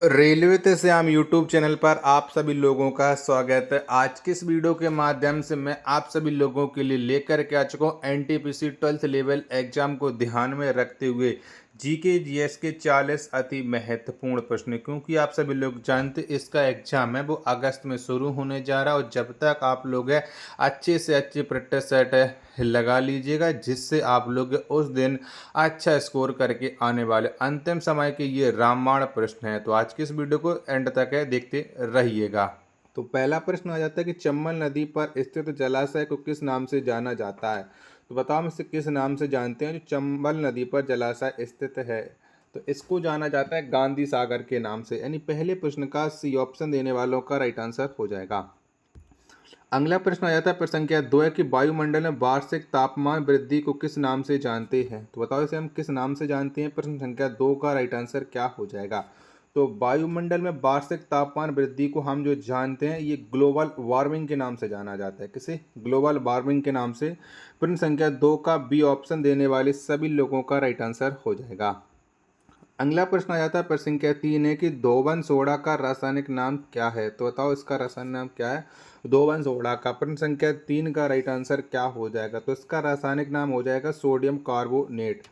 Railway ते Shyam YouTube channel पर आप सभी लोगों का स्वागत है। आज की इस वीडियो के माध्यम से मैं आप सभी लोगों के लिए लेकर के आ चुका हूँ एनटीपीसी 12th लेवल एग्जाम को ध्यान में रखते हुए जीके जीएस के 40 अति महत्वपूर्ण प्रश्न, क्योंकि आप सभी लोग जानते इसका एग्जाम है वो अगस्त में शुरू होने जा रहा है। और जब तक आप लोग है अच्छे से अच्छे प्रैक्टिस सेट लगा लीजिएगा, जिससे आप लोग उस दिन अच्छा स्कोर करके आने वाले अंतिम समय के ये रामबाण प्रश्न है। तो आज की इस वीडियो को एंड तक है देखते रहिएगा। तो पहला प्रश्न आ जाता है कि चंबल नदी पर स्थित जलाशय को किस नाम से जाना जाता है। तो बताओ हम इसे किस नाम से जानते हैं जो चंबल नदी पर जलाशय स्थित है। तो इसको जाना जाता है गांधी सागर के नाम से, यानी पहले प्रश्न का सी ऑप्शन देने वालों का राइट आंसर हो जाएगा। अगला प्रश्न आ जाता है प्रश्न संख्या 2 है कि वायुमंडल में वार्षिक तापमान वृद्धि को किस नाम से जानते हैं। तो बताओ इसे हम किस नाम से जानते हैं। प्रश्न संख्या 2 का राइट आंसर क्या हो जाएगा। तो वायुमंडल में वार्षिक तापमान वृद्धि को हम जो जानते हैं ये ग्लोबल वार्मिंग के नाम से जाना जाता है। किसे? ग्लोबल वार्मिंग के नाम से। प्रश्न संख्या 2 का बी ऑप्शन देने वाले सभी लोगों का राइट आंसर हो जाएगा। अगला प्रश्न आ जाता है प्रश्न संख्या 3 है कि धोबन सोडा का रासायनिक नाम क्या है। तो बताओ इसका रासायनिक नाम क्या है धोबन सोडा का। प्रश्न संख्या 3 का राइट आंसर क्या हो जाएगा। तो इसका रासायनिक नाम हो जाएगा सोडियम कार्बोनेट।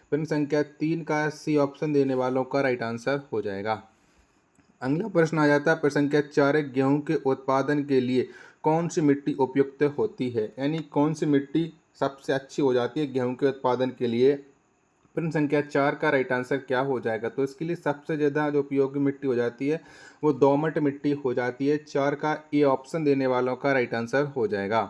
प्रश्न संख्या 3 का सी ऑप्शन देने वालों का राइट आंसर हो जाएगा। अगला प्रश्न आ जाता है प्रश्न संख्या 4 गेहूं के उत्पादन के लिए कौन सी मिट्टी उपयुक्त होती है, यानी कौन सी मिट्टी सबसे अच्छी हो जाती है गेहूं के उत्पादन के लिए। प्रश्न संख्या 4 का राइट आंसर क्या हो जाएगा। तो इसके लिए सबसे ज़्यादा जो उपयोगी मिट्टी हो जाती है वो दोमट मिट्टी हो जाती है। 4 का ए ऑप्शन देने वालों का राइट आंसर हो जाएगा।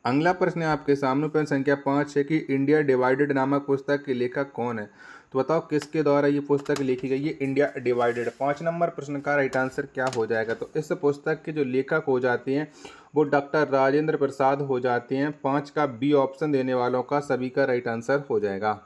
अगला प्रश्न है आपके सामने प्रश्न संख्या 5 है कि इंडिया डिवाइडेड नामक पुस्तक के लेखक कौन है। तो बताओ किसके द्वारा ये पुस्तक लिखी गई है इंडिया डिवाइडेड। 5 नंबर प्रश्न का राइट आंसर क्या हो जाएगा। तो इस पुस्तक के जो लेखक हो जाते हैं वो डॉक्टर राजेंद्र प्रसाद हो जाते हैं। 5 का बी ऑप्शन देने वालों का सभी का राइट आंसर हो जाएगा।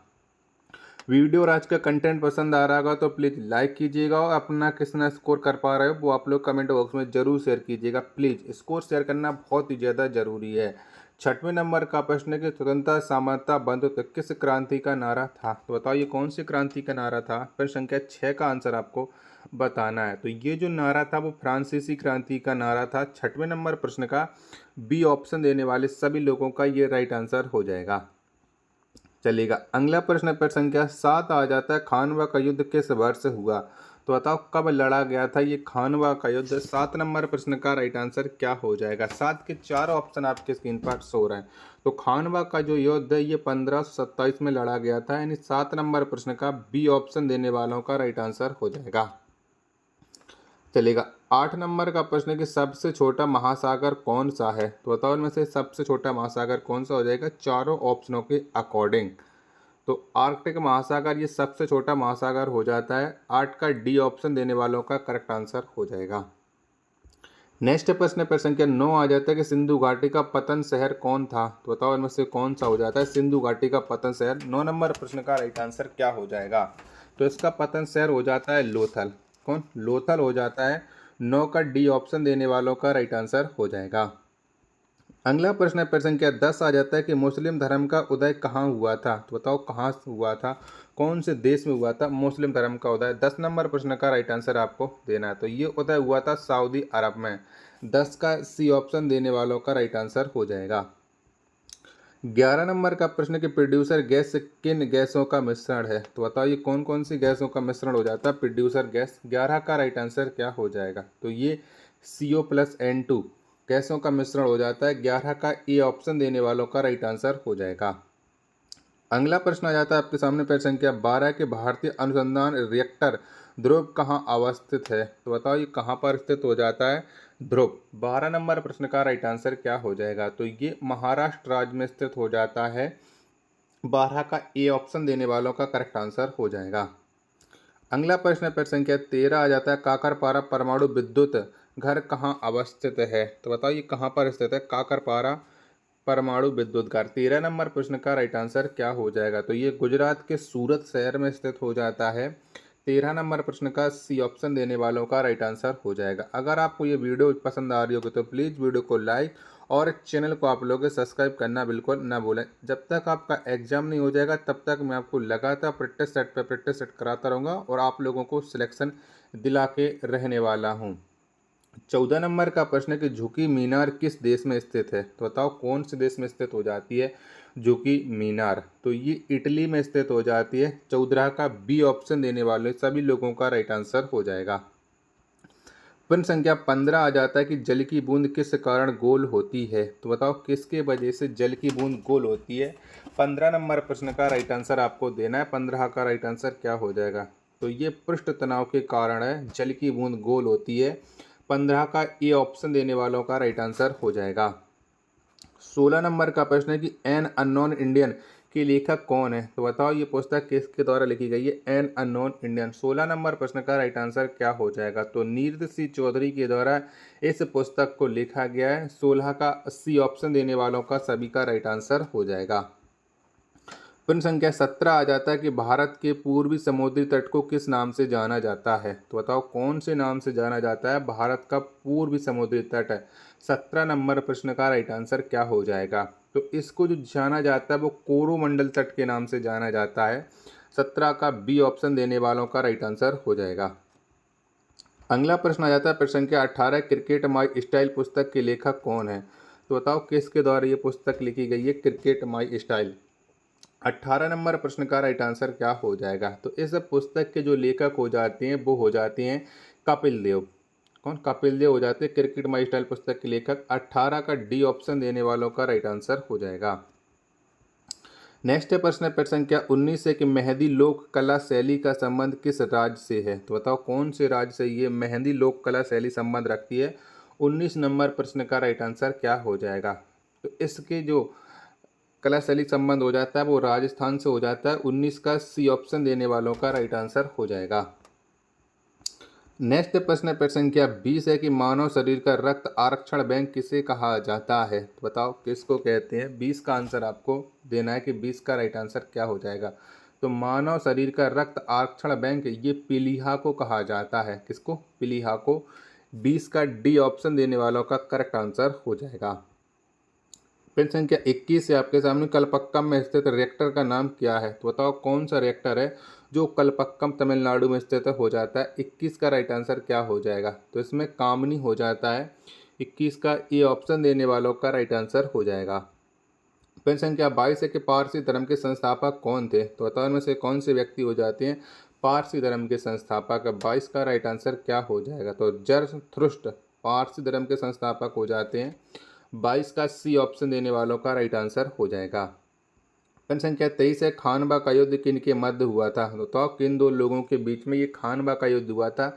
वीडियो और आज का कंटेंट पसंद आ रहा होगा तो प्लीज़ लाइक कीजिएगा और अपना कितना स्कोर कर पा रहे हो वो आप लोग कमेंट बॉक्स में जरूर शेयर कीजिएगा। प्लीज़ स्कोर शेयर करना बहुत ही ज़्यादा जरूरी है। 6वें नंबर का प्रश्न है कि स्वतंत्रता समानता बंधुत्व किस क्रांति का नारा था। तो बताइए कौन सी क्रांति का नारा था। प्रश्न संख्या 6 का आंसर आपको बताना है। तो ये जो नारा था वो फ्रांसीसी क्रांति का नारा था। 6वें नंबर प्रश्न का बी ऑप्शन देने वाले सभी लोगों का ये राइट आंसर हो जाएगा। चलेगा। अगला प्रश्न पर संख्या 7 आ जाता है खानवा का युद्ध किस वर्ष हुआ। तो बताओ कब लड़ा गया था ये खानवा का युद्ध। 7 नंबर प्रश्न का राइट आंसर क्या हो जाएगा। 7 के 4 ऑप्शन आपके स्क्रीन पर शो रहे हैं। तो खानवा का जो युद्ध है ये 1527 में लड़ा गया था, यानी 7 नंबर प्रश्न का बी ऑप्शन देने वालों का राइट आंसर हो जाएगा। चलेगा। 8 नंबर का प्रश्न है कि सबसे छोटा महासागर कौन सा है। तो बताओ इनमें से सबसे छोटा महासागर कौन सा हो जाएगा चारों ऑप्शनों के अकॉर्डिंग। तो आर्कटिक महासागर ये सबसे छोटा महासागर हो जाता है। 8 का डी ऑप्शन देने वालों का करेक्ट आंसर हो जाएगा। नेक्स्ट प्रश्न पर संख्या 9 आ जाता है कि सिंधु घाटी का पतन शहर कौन था। तो बताओ इनमें से कौन सा हो जाता है सिंधु घाटी का पतन शहर। 9 नंबर प्रश्न का राइट आंसर क्या हो जाएगा। तो इसका पतन शहर हो जाता है लोथल। कौन? लोथल हो जाता है। 9 का डी ऑप्शन देने वालों का राइट आंसर हो जाएगा। अगला प्रश्न है प्रश्न संख्या 10 आ जाता है कि मुस्लिम धर्म का उदय कहाँ हुआ था। तो बताओ कहाँ हुआ था, कौन से देश में हुआ था मुस्लिम धर्म का उदय। 10 नंबर प्रश्न का राइट आंसर आपको देना है। तो ये उदय हुआ था सऊदी अरब में। 10 का सी ऑप्शन देने वालों का राइट आंसर हो जाएगा। 11 नंबर का प्रश्न कि प्रोड्यूसर गैस किन गैसों का मिश्रण है। तो बताओ ये कौन कौन सी गैसों का मिश्रण हो जाता है प्रोड्यूसर गैस। 11 का राइट आंसर क्या हो जाएगा। तो ये CO+N2 गैसों का मिश्रण हो जाता है। 11 का ए ऑप्शन देने वालों का राइट आंसर हो जाएगा। अगला प्रश्न आ जाता है आपके सामने प्रश्न संख्या 12 के भारतीय अनुसंधान रिएक्टर ध्रुव कहाँ अवस्थित है। तो बताओ ये कहाँ पर स्थित हो जाता है ध्रुव। 12 नंबर प्रश्न का राइट आंसर क्या हो जाएगा। तो ये महाराष्ट्र राज्य में स्थित हो जाता है। 12 का ए ऑप्शन देने वालों का करेक्ट आंसर हो जाएगा। अगला प्रश्न पर संख्या 13 आ जाता है काकरपारा परमाणु विद्युत घर कहाँ अवस्थित है। तो बताओ ये कहाँ पर स्थित है काकरपारा परमाणु विद्युत घर। 13 नंबर प्रश्न का राइट आंसर क्या हो जाएगा। तो ये गुजरात के सूरत शहर में स्थित हो जाता है। 13 नंबर प्रश्न का सी ऑप्शन देने वालों का राइट आंसर हो जाएगा। अगर आपको ये वीडियो पसंद आ रही होगी तो प्लीज़ वीडियो को लाइक और चैनल को आप लोग सब्सक्राइब करना बिल्कुल ना भूलें। जब तक आपका एग्जाम नहीं हो जाएगा तब तक मैं आपको लगातार प्रैक्टिस सेट पे प्रैक्टिस सेट कराता रहूँगा और आप लोगों को सिलेक्शन दिला के रहने वाला हूँ। 14 नंबर का प्रश्न है कि झुकी मीनार किस देश में स्थित है? तो बताओ कौन से देश में स्थित हो जाती है झुकी मीनार? तो ये इटली में स्थित हो जाती है। 14 का बी ऑप्शन देने वाले सभी लोगों का राइट आंसर हो जाएगा। प्रश्न संख्या 15 आ जाता है कि जल की बूंद किस कारण गोल होती है? तो बताओ किसके वजह से जल की बूंद गोल होती है? 15 नंबर प्रश्न का राइट आंसर आपको देना है। 15 का राइट आंसर क्या हो जाएगा? तो ये पृष्ठ तनाव के कारण है जल की बूंद गोल होती है। 15 का ए ऑप्शन देने वालों का राइट आंसर हो जाएगा। 16 नंबर का प्रश्न है कि एन अननोन इंडियन के लेखक कौन है? तो बताओ ये पुस्तक किसके द्वारा लिखी गई है? An unknown Indian. 16 नंबर प्रश्न का राइट आंसर क्या हो जाएगा? तो नीरद सिंह चौधरी के द्वारा इस पुस्तक को लिखा गया है। 16 का सी ऑप्शन देने वालों का सभी का राइट आंसर हो जाएगा। प्रश्न संख्या 17 आ जाता है कि भारत के पूर्वी समुद्री तट को किस नाम से जाना जाता है? तो बताओ कौन से नाम से जाना जाता है भारत का पूर्वी समुद्री तट है? 17 नंबर प्रश्न का राइट आंसर क्या हो जाएगा? तो इसको जो जाना जाता है वो कोरोमंडल तट के नाम से जाना जाता है। 17 का बी ऑप्शन देने वालों का राइट आंसर हो जाएगा। अगला प्रश्न आ जाता है प्रश्न संख्या 18, क्रिकेट माई स्टाइल पुस्तक के लेखक कौन है? तो बताओ किसके द्वारा ये पुस्तक लिखी गई है? Cricket my style. 18 नंबर प्रश्न का राइट आंसर क्या हो जाएगा? तो इस पुस्तक के जो लेखक हो जाते हैं वो हो जाते हैं कपिल देव। कौन? कपिल देव हो जाते हैं क्रिकेट माई स्टाइल पुस्तक के लेखक। 18 का डी ऑप्शन देने वालों का राइट आंसर हो जाएगा। नेक्स्ट प्रश्न है प्रश्न संख्या 19 है कि मेहंदी लोक कला शैली का संबंध किस राज्य से है? तो बताओ कौन से राज्य से ये मेहंदी लोक कला शैली संबंध रखती है? 19 नंबर प्रश्न का राइट आंसर क्या हो जाएगा? तो इसके जो कला शैली संबंध हो जाता है वो राजस्थान से हो जाता है। 19 का सी ऑप्शन देने वालों का राइट आंसर हो जाएगा। नेक्स्ट प्रश्न है प्रश्न संख्या 20 है कि मानव शरीर का रक्त आरक्षण बैंक किसे कहा जाता है? तो बताओ किसको कहते हैं? 20 का आंसर आपको देना है कि 20 का राइट आंसर क्या हो जाएगा? तो मानव शरीर का रक्त आरक्षण बैंक ये पीलिया को कहा जाता है। किसको? पीलिया को। 20 का डी ऑप्शन देने वालों का करेक्ट आंसर हो जाएगा। प्रश्न संख्या 21 से आपके सामने कलपक्कम में स्थित रिएक्टर का नाम क्या है? तो बताओ कौन सा रिएक्टर है जो कलपक्कम तमिलनाडु में स्थित हो जाता है? 21 का राइट आंसर क्या हो जाएगा? तो इसमें कामनी हो जाता है। 21 का ए ऑप्शन देने वालों का राइट आंसर हो जाएगा। प्रश्न संख्या 22 है कि पारसी धर्म के संस्थापक कौन थे? तो बताओ इनमें से कौन से व्यक्ति हो जाते हैं पारसी धर्म के संस्थापक? 22 का राइट आंसर क्या हो जाएगा? तो जरथुस्त्र पारसी धर्म के संस्थापक हो जाते हैं। 22 का सी ऑप्शन देने वालों का राइट आंसर हो जाएगा। प्रश्न संख्या 23 है खानवा का युद्ध किन के मध्य हुआ था? तो किन दो लोगों के बीच में ये खानवा का युद्ध हुआ था?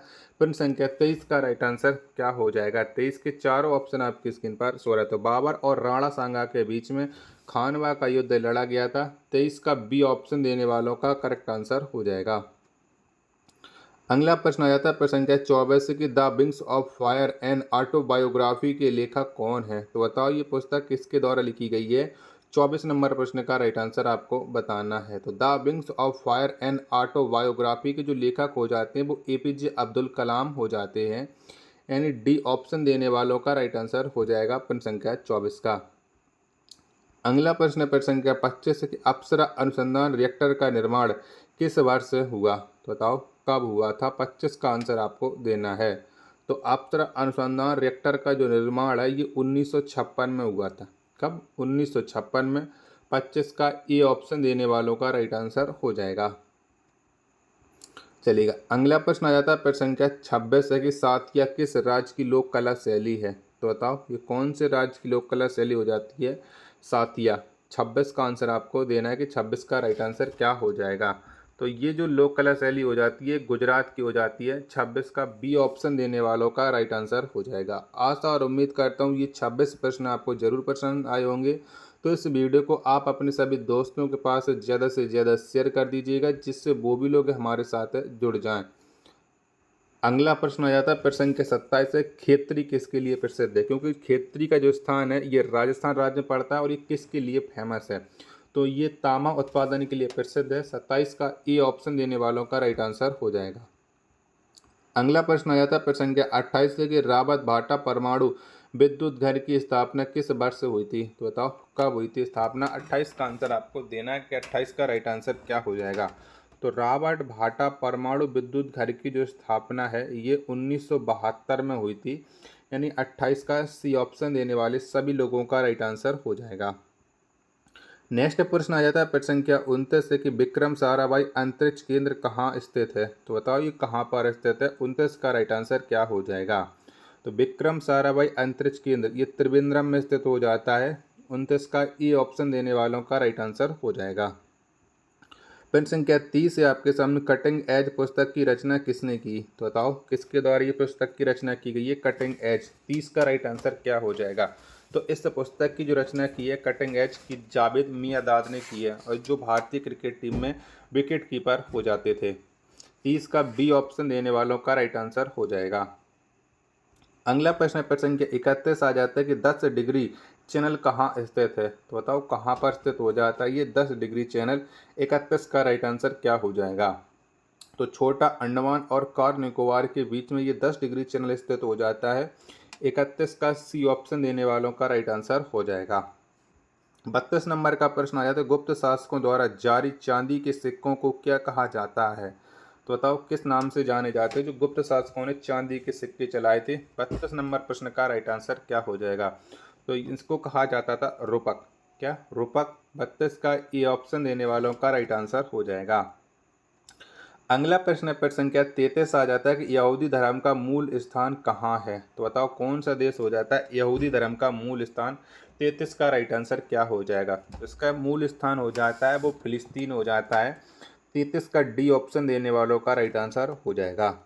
प्रश्न संख्या 23 का राइट आंसर क्या हो जाएगा? 23 के चारों ऑप्शन आपकी स्क्रीन पर सो रहा है। तो बाबर और राणा सांगा के बीच में खानवा का युद्ध लड़ा गया था। 23 का बी ऑप्शन देने वालों का करेक्ट आंसर हो जाएगा। अगला प्रश्न आ जाता है प्रश्न संख्या 24 की the wings of fire an autobiography के लेखक कौन है? तो बताओ ये पुस्तक किसके द्वारा लिखी गई है? 24 नंबर प्रश्न का राइट आंसर आपको बताना है। तो the wings of fire an autobiography के जो लेखक हो जाते हैं वो एपीजे अब्दुल कलाम हो जाते हैं। यानी डी ऑप्शन देने वालों का राइट आंसर हो जाएगा प्रश्न संख्या 24 का। अगला प्रश्न प्रश्न संख्या 25 कि अप्सरा अनुसंधान रिएक्टर का निर्माण किस वर्ष हुआ? तो बताओ कब हुआ था? 25 का आंसर आपको देना है। तो अप्सरा अनुसंधान रिएक्टर का जो निर्माण है ये 1956 में हुआ था। कब? 1956 में। 25 का ए ऑप्शन देने वालों का राइट आंसर हो जाएगा। चलिएगा अगला प्रश्न आ जाता है प्रश्न संख्या 26 है कि सातिया किस राज्य की लोक कला शैली है? तो बताओ ये कौन से राज्य की लोक कला शैली हो जाती है? सातिया। 26 का आंसर आपको देना है कि 26 का राइट आंसर क्या हो जाएगा? तो ये जो लोक कला शैली हो जाती है गुजरात की हो जाती है। 26 का बी ऑप्शन देने वालों का राइट आंसर हो जाएगा। आशा और उम्मीद करता हूँ ये 26 प्रश्न आपको जरूर पसंद आए होंगे। तो इस वीडियो को आप अपने सभी दोस्तों के पास ज़्यादा से ज़्यादा शेयर कर दीजिएगा जिससे वो भी लोग हमारे साथ जुड़ जाएं। अगला प्रश्न आ जाता है प्रश्न संख्या 27 है खेतरी किसके लिए प्रसिद्ध है? क्योंकि खेतरी का जो स्थान है ये राजस्थान राज्य में पड़ता है और ये किसके लिए फेमस है? तो ये तांबा उत्पादन के लिए प्रसिद्ध है। 27 का ए ऑप्शन देने वालों का राइट आंसर हो जाएगा। अगला प्रश्न आ जाता है प्रश्न संख्या 28 से कि रावत भाटा परमाणु विद्युत घर की स्थापना किस वर्ष हुई थी? तो बताओ कब हुई थी स्थापना? 28 का आंसर आपको देना है कि 28 का राइट आंसर क्या हो जाएगा। तो रावत भाटा परमाणु विद्युत घर की जो स्थापना है ये 1972 में हुई थी, यानी 28 का सी ऑप्शन देने वाले सभी लोगों का राइट आंसर हो जाएगा। नेक्स्ट प्रश्न आ जाता है प्रश्न संख्या 29 से कि विक्रम साराभाई अंतरिक्ष केंद्र कहाँ स्थित है? तो बताओ ये कहाँ पर स्थित है? 29 का राइट आंसर क्या हो जाएगा। तो विक्रम साराभाई अंतरिक्ष केंद्र ये त्रिवेंद्रम में स्थित हो जाता है। 29 का ई ऑप्शन देने वालों का राइट आंसर हो जाएगा। प्रश्न संख्या 30 है आपके सामने, कटिंग एज पुस्तक की रचना किसने की? तो बताओ किसके द्वारा ये पुस्तक की रचना की गई है कटिंग एज? 30 का राइट आंसर क्या हो जाएगा। तो इस पुस्तक की जो रचना की है कटिंग एज की जावेद मियांदाद ने की है, और जो भारतीय क्रिकेट टीम में विकेट कीपर हो जाते थे। 30 का बी ऑप्शन देने वालों का राइट आंसर हो जाएगा। अगला प्रश्न प्रश्न के 31 आ जाता है कि 10 डिग्री चैनल कहाँ स्थित है? तो बताओ कहाँ पर स्थित हो जाता है ये 10 डिग्री चैनल? 31 का राइट आंसर क्या हो जाएगा। तो छोटा अंडमान और कार निकोबार के बीच में ये 10 डिग्री चैनल स्थित हो जाता है। 31 का सी ऑप्शन देने वालों का राइट आंसर हो जाएगा। 32 नंबर का प्रश्न आ जाता है, गुप्त शासकों द्वारा जारी चांदी के सिक्कों को क्या कहा जाता है? तो बताओ किस नाम से जाने जाते हैं जो गुप्त शासकों ने चांदी के सिक्के चलाए थे? 32 नंबर प्रश्न का राइट आंसर क्या हो जाएगा। तो इसको कहा जाता था रूपक। क्या रूपक? 32 का ए ऑप्शन देने वालों का राइट आंसर हो जाएगा। अगला प्रश्न प्रश्न संख्या 33 आ जाता है कि यहूदी धर्म का मूल स्थान कहाँ है? तो बताओ कौन सा देश हो जाता है यहूदी धर्म का मूल स्थान? 33 का राइट आंसर क्या हो जाएगा। इसका मूल स्थान हो जाता है वो फिलिस्तीन हो जाता है। 33 का डी ऑप्शन देने वालों का राइट आंसर हो जाएगा।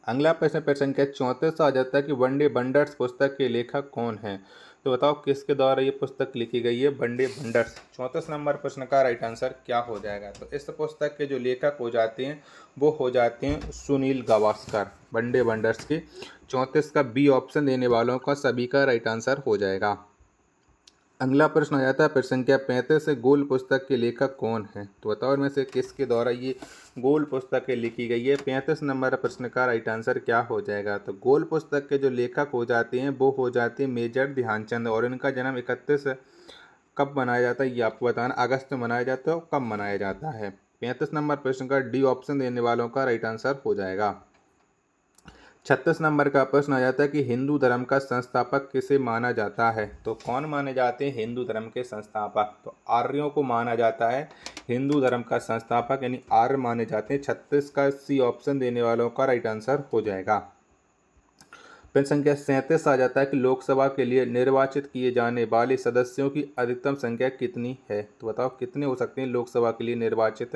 अगला प्रश्न प्रश्न संख्या 34 आ जाता है कि वनडे वंडर्स पुस्तक के लेखक कौन हैं? तो बताओ किसके द्वारा ये पुस्तक लिखी गई है वनडे वंडर्स? 34 नंबर प्रश्न का राइट आंसर क्या हो जाएगा। तो इस पुस्तक के जो लेखक हो जाते हैं वो हो जाते हैं सुनील गावस्कर, वनडे वंडर्स के। 34 का बी ऑप्शन देने वालों का सभी का राइट आंसर हो जाएगा। अगला प्रश्न आ जाता है प्रश्न संख्या 35 से गोल पुस्तक के लेखक कौन है? तो बताओ इनमें से किसके द्वारा ये गोल पुस्तक लिखी गई है? 35 नंबर प्रश्न का राइट आंसर क्या हो जाएगा। तो गोल पुस्तक के जो लेखक हो जाते हैं वो हो जाते हैं मेजर ध्यानचंद, और इनका जन्म 31 कब मनाया जाता है ये आपको बताना। अगस्त में मनाया जाता है और कब मनाया जाता है? 35 नंबर प्रश्न का डी ऑप्शन देने वालों का राइट आंसर हो जाएगा। 36 नंबर का प्रश्न आ जाता है कि हिंदू धर्म का संस्थापक किसे माना जाता है? तो कौन माने जाते हैं हिंदू धर्म के संस्थापक? तो आर्यों को माना जाता है हिंदू धर्म का संस्थापक, यानी आर्य माने जाते हैं। 36 का सी ऑप्शन देने वालों का राइट आंसर हो जाएगा। प्रश्न संख्या 37 आ जाता है कि लोकसभा के लिए निर्वाचित किए जाने वाले सदस्यों की अधिकतम संख्या कितनी है? तो बताओ कितने हो सकते हैं लोकसभा के लिए निर्वाचित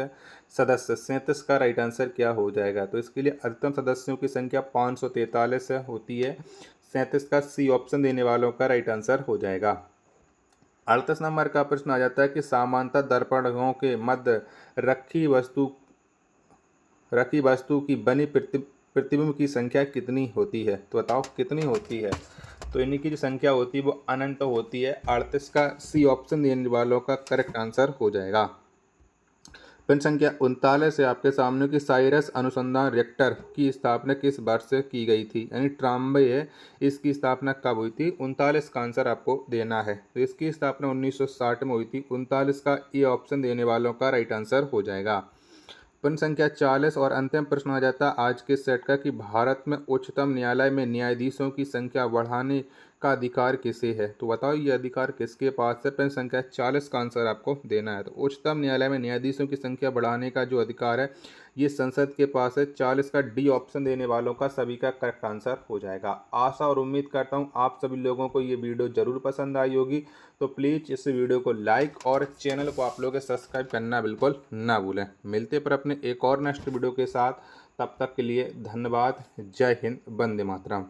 सदस्य? 37 का राइट आंसर क्या हो जाएगा। तो इसके लिए अधिकतम सदस्यों की संख्या 543 होती है। 37 का सी ऑप्शन देने वालों का राइट आंसर हो जाएगा। 38 नंबर का प्रश्न आ जाता है कि समांतर दर्पणों के मध्य रखी वस्तु की बनी प्रतिबिंब की संख्या कितनी होती है? तो बताओ कितनी होती है। तो इन्हीं की जो संख्या होती है वो अनंत होती है। 38 का सी ऑप्शन देने वालों का करेक्ट आंसर हो जाएगा। प्रश्न संख्या 39 है आपके सामने कि साइरस अनुसंधान रिएक्टर की स्थापना किस वर्ष से की गई थी? यानी ट्राम्बे है, इसकी स्थापना कब हुई थी? 39 का आंसर आपको देना है। तो इसकी स्थापना 1960 में हुई थी। 39 का ए ऑप्शन देने वालों का राइट आंसर हो जाएगा। प्रश्न संख्या 40 और अंतिम प्रश्न आ जाता है आज के सेट का कि भारत में उच्चतम न्यायालय में न्यायाधीशों की संख्या बढ़ाने का अधिकार किसे है? तो बताओ ये अधिकार किसके पास है? प्रश्न संख्या 40 का आंसर आपको देना है। तो उच्चतम न्यायालय में न्यायाधीशों की संख्या बढ़ाने का जो अधिकार है ये संसद के पास है। 40 का डी ऑप्शन देने वालों का सभी का करेक्ट आंसर हो जाएगा। आशा और उम्मीद करता हूँ आप सभी लोगों को ये वीडियो जरूर पसंद आई होगी। तो प्लीज़ इस वीडियो को लाइक और चैनल को आप लोग सब्सक्राइब करना बिल्कुल ना भूलें। मिलते पर अपने एक और नेक्स्ट वीडियो के साथ, तब तक के लिए धन्यवाद। जय हिंद, वंदे मातरम।